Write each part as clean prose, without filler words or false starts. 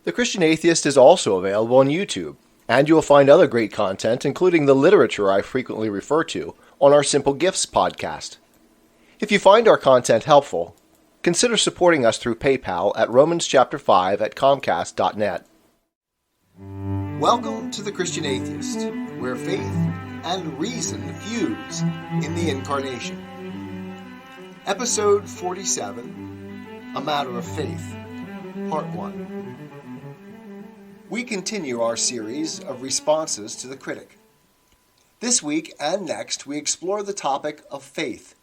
The Christian Atheist is also available on YouTube, and you will find other great content, including the literature I frequently refer to, on our Simple Gifts podcast. If you find our content helpful, consider supporting us through PayPal at romanschapter5@comcast.net. Welcome to The Christian Atheist, where faith and reason fuse in the incarnation. Episode 47, A Matter of Faith, Part 1. We continue our series of responses to the Critic. This week and next we explore the topic of faith,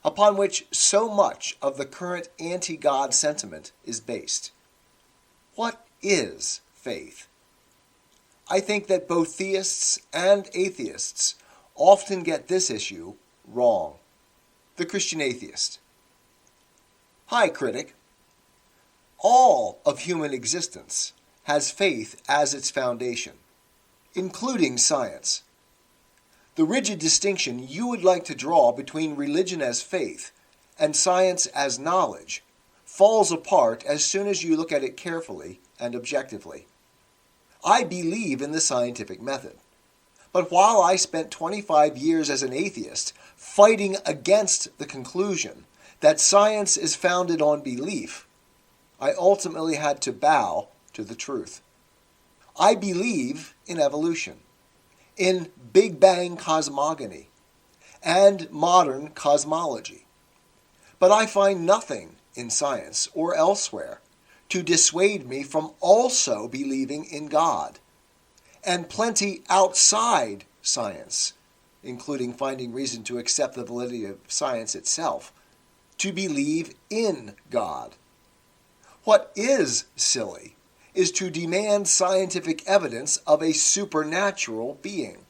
upon which so much of the current anti-God sentiment is based. What is faith? I think that both theists and atheists often get this issue wrong. The Christian Atheist. Hi, Critic. All of human existence has faith as its foundation, including science. The rigid distinction you would like to draw between religion as faith and science as knowledge falls apart as soon as you look at it carefully and objectively. I believe in the scientific method, but while I spent 25 years as an atheist fighting against the conclusion that science is founded on belief, I ultimately had to bow to the truth. I believe in evolution, in Big Bang cosmogony, and modern cosmology. But I find nothing in science or elsewhere to dissuade me from also believing in God, and plenty outside science, including finding reason to accept the validity of science itself, to believe in God. What is silly is to demand scientific evidence of a supernatural being,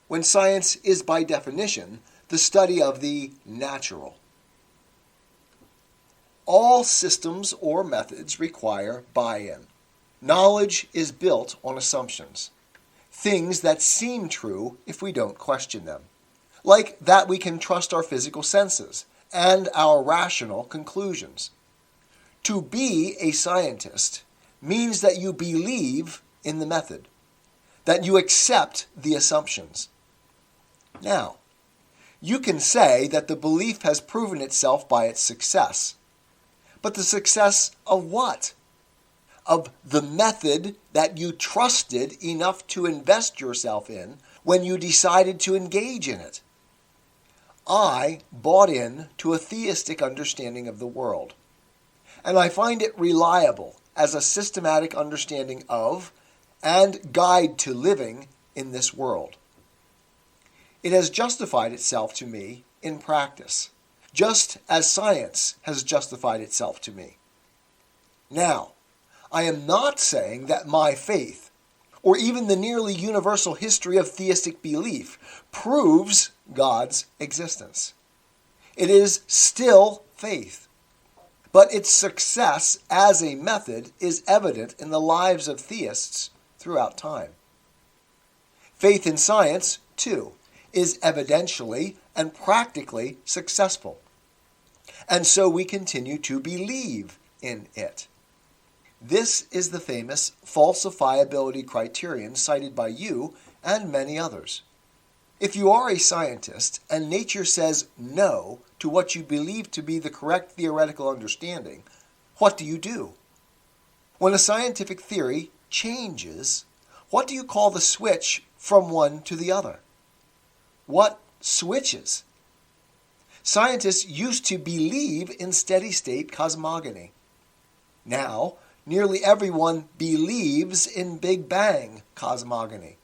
when science is by definition the study of the natural. All systems or methods require buy-in. Knowledge is built on assumptions, things that seem true if we don't question them, like that we can trust our physical senses and our rational conclusions. To be a scientist means that you believe in the method, that you accept the assumptions. Now, you can say that the belief has proven itself by its success. But the success of what? Of the method that you trusted enough to invest yourself in when you decided to engage in it. I bought in to a theistic understanding of the world, and I find it reliable as a systematic understanding of and guide to living in this world. It has justified itself to me in practice, just as science has justified itself to me. Now, I am not saying that my faith, or even the nearly universal history of theistic belief, proves God's existence. It is still faith. But its success as a method is evident in the lives of theists throughout time. Faith in science, too, is evidentially and practically successful. And so we continue to believe in it. This is the famous falsifiability criterion cited by you and many others. If you are a scientist and nature says no to what you believe to be the correct theoretical understanding, what do you do? When a scientific theory changes, what do you call the switch from one to the other? What switches? Scientists used to believe in steady-state cosmogony. Now, nearly everyone believes in Big Bang cosmogony.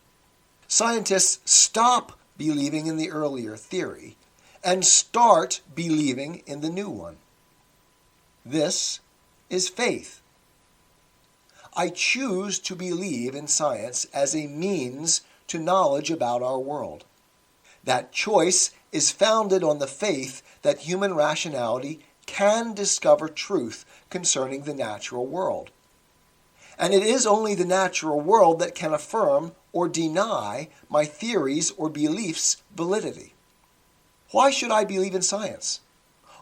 Scientists stop believing in the earlier theory and start believing in the new one. This is faith. I choose to believe in science as a means to knowledge about our world. That choice is founded on the faith that human rationality can discover truth concerning the natural world. And it is only the natural world that can affirm or deny my theories or beliefs' validity. Why should I believe in science?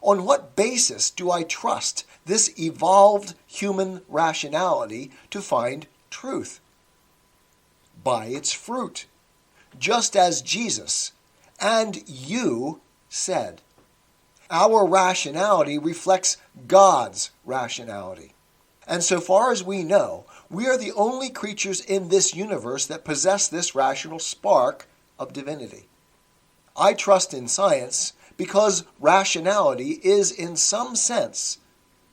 On what basis do I trust this evolved human rationality to find truth? By its fruit, just as Jesus and you said. Our rationality reflects God's rationality. And so far as we know, we are the only creatures in this universe that possess this rational spark of divinity. I trust in science because rationality is in some sense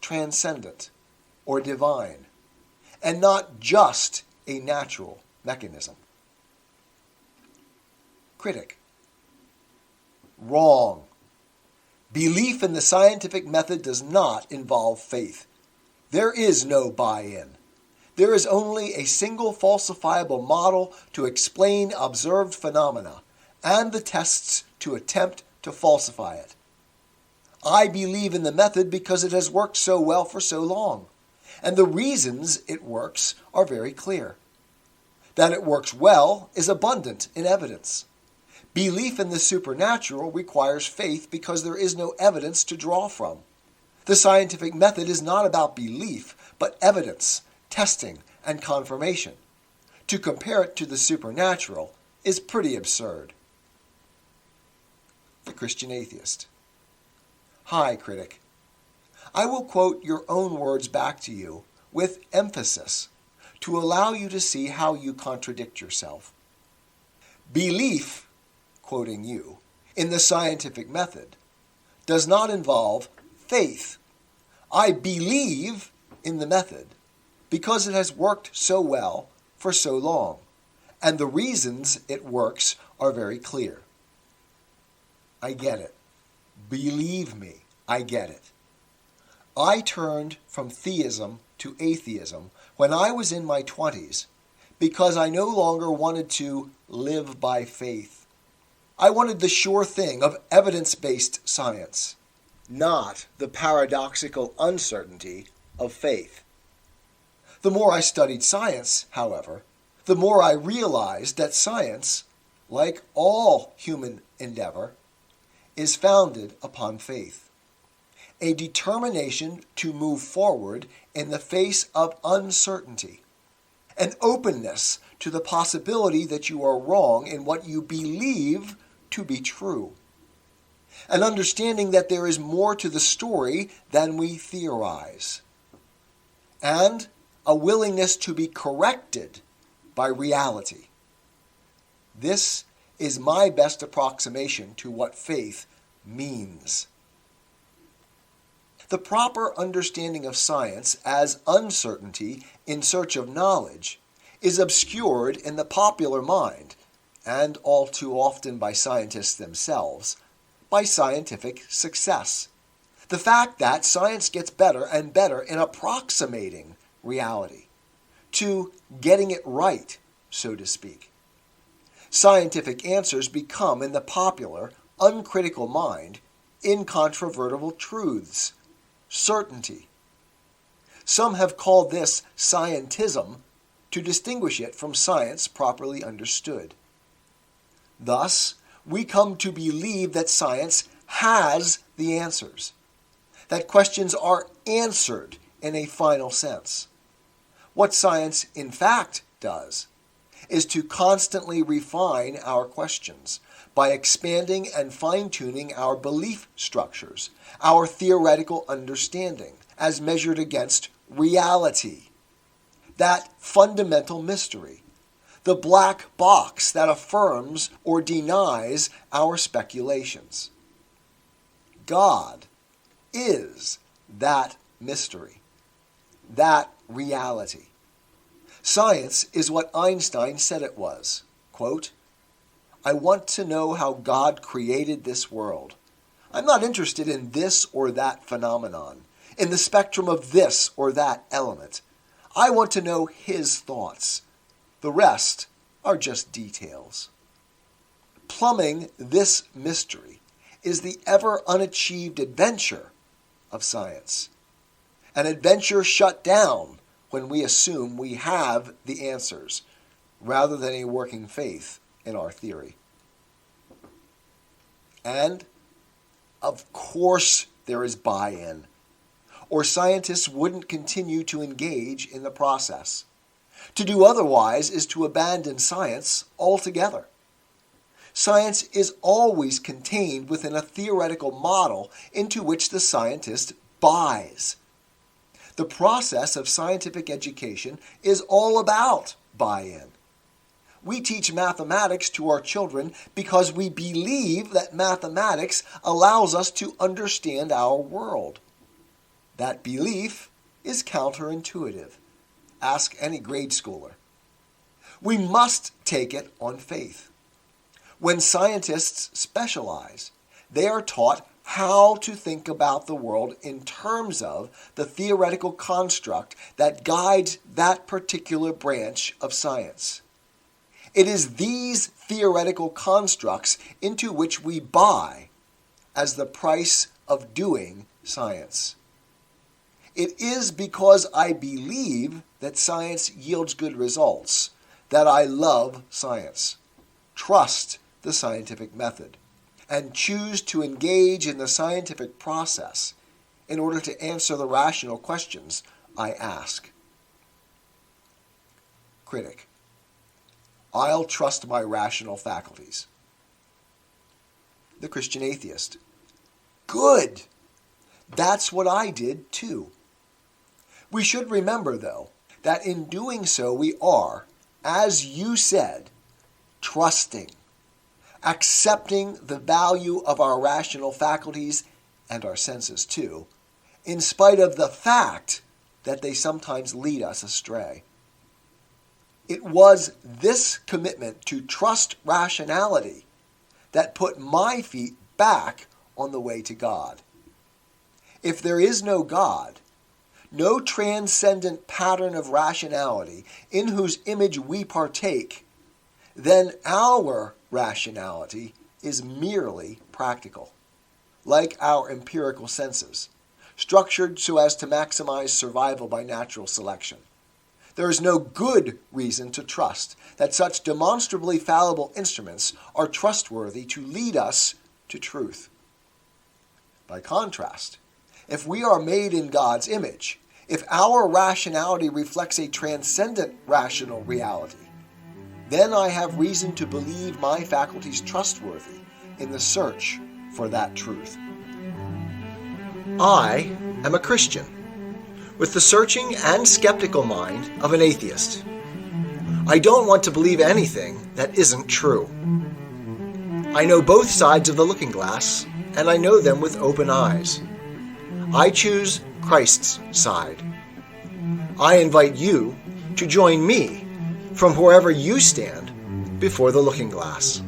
transcendent or divine, and not just a natural mechanism. Critic. Wrong. Belief in the scientific method does not involve faith. There is no buy-in. There is only a single falsifiable model to explain observed phenomena, and the tests to attempt to falsify it. I believe in the method because it has worked so well for so long, and the reasons it works are very clear. That it works well is abundant in evidence. Belief in the supernatural requires faith because there is no evidence to draw from. The scientific method is not about belief, but evidence, testing, and confirmation. To compare it to the supernatural is pretty absurd. The Christian Atheist. Hi, Critic. I will quote your own words back to you with emphasis to allow you to see how you contradict yourself. Belief, quoting you, in the scientific method does not involve faith. I believe in the method because it has worked so well for so long, and the reasons it works are very clear. I get it. Believe me, I get it. I turned from theism to atheism when I was in my 20s because I no longer wanted to live by faith. I wanted the sure thing of evidence-based science, not the paradoxical uncertainty of faith. The more I studied science, however, the more I realized that science, like all human endeavor, is founded upon faith. A determination to move forward in the face of uncertainty. An openness to the possibility that you are wrong in what you believe to be true. An understanding that there is more to the story than we theorize. And a willingness to be corrected by reality. This is my best approximation to what faith means. The proper understanding of science as uncertainty in search of knowledge is obscured in the popular mind, and all too often by scientists themselves, by scientific success. The fact that science gets better and better in approximating reality, to getting it right, so to speak. Scientific answers become, in the popular, uncritical mind, incontrovertible truths, certainty. Some have called this scientism to distinguish it from science properly understood. Thus, we come to believe that science has the answers, that questions are answered in a final sense. What science, in fact, does is to constantly refine our questions by expanding and fine-tuning our belief structures, our theoretical understanding, as measured against reality, that fundamental mystery, the black box that affirms or denies our speculations. God is that mystery, that reality. Science is what Einstein said it was. Quote, I want to know how God created this world. I'm not interested in this or that phenomenon, in the spectrum of this or that element. I want to know his thoughts. The rest are just details. Plumbing this mystery is the ever unachieved adventure of science. An adventure shut down when we assume we have the answers, rather than a working faith in our theory. And, of course, there is buy-in, or scientists wouldn't continue to engage in the process. To do otherwise is to abandon science altogether. Science is always contained within a theoretical model into which the scientist buys. The process of scientific education is all about buy-in. We teach mathematics to our children because we believe that mathematics allows us to understand our world. That belief is counterintuitive. Ask any grade schooler. We must take it on faith. When scientists specialize, they are taught how to think about the world in terms of the theoretical construct that guides that particular branch of science. It is these theoretical constructs into which we buy as the price of doing science. It is because I believe that science yields good results that I love science, trust the scientific method, and choose to engage in the scientific process in order to answer the rational questions I ask. Critic. I'll trust my rational faculties. The Christian atheist. Good! That's what I did too. We should remember, though, that in doing so we are, as you said, trusting, accepting the value of our rational faculties and our senses too, in spite of the fact that they sometimes lead us astray. It was this commitment to trust rationality that put my feet back on the way to God. If there is no God, no transcendent pattern of rationality in whose image we partake, then our rationality is merely practical, like our empirical senses, structured so as to maximize survival by natural selection. There is no good reason to trust that such demonstrably fallible instruments are trustworthy to lead us to truth. By contrast, if we are made in God's image, if our rationality reflects a transcendent rational reality, then I have reason to believe my faculties trustworthy in the search for that truth. I am a Christian, with the searching and skeptical mind of an atheist. I don't want to believe anything that isn't true. I know both sides of the looking glass, and I know them with open eyes. I choose Christ's side. I invite you to join me from wherever you stand before the looking glass.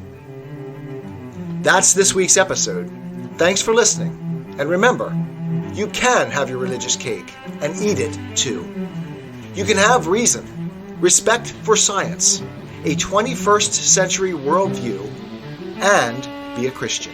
That's this week's episode. Thanks for listening, and remember, you can have your religious cake and eat it too. You can have reason, respect for science, a 21st century worldview, and be a Christian.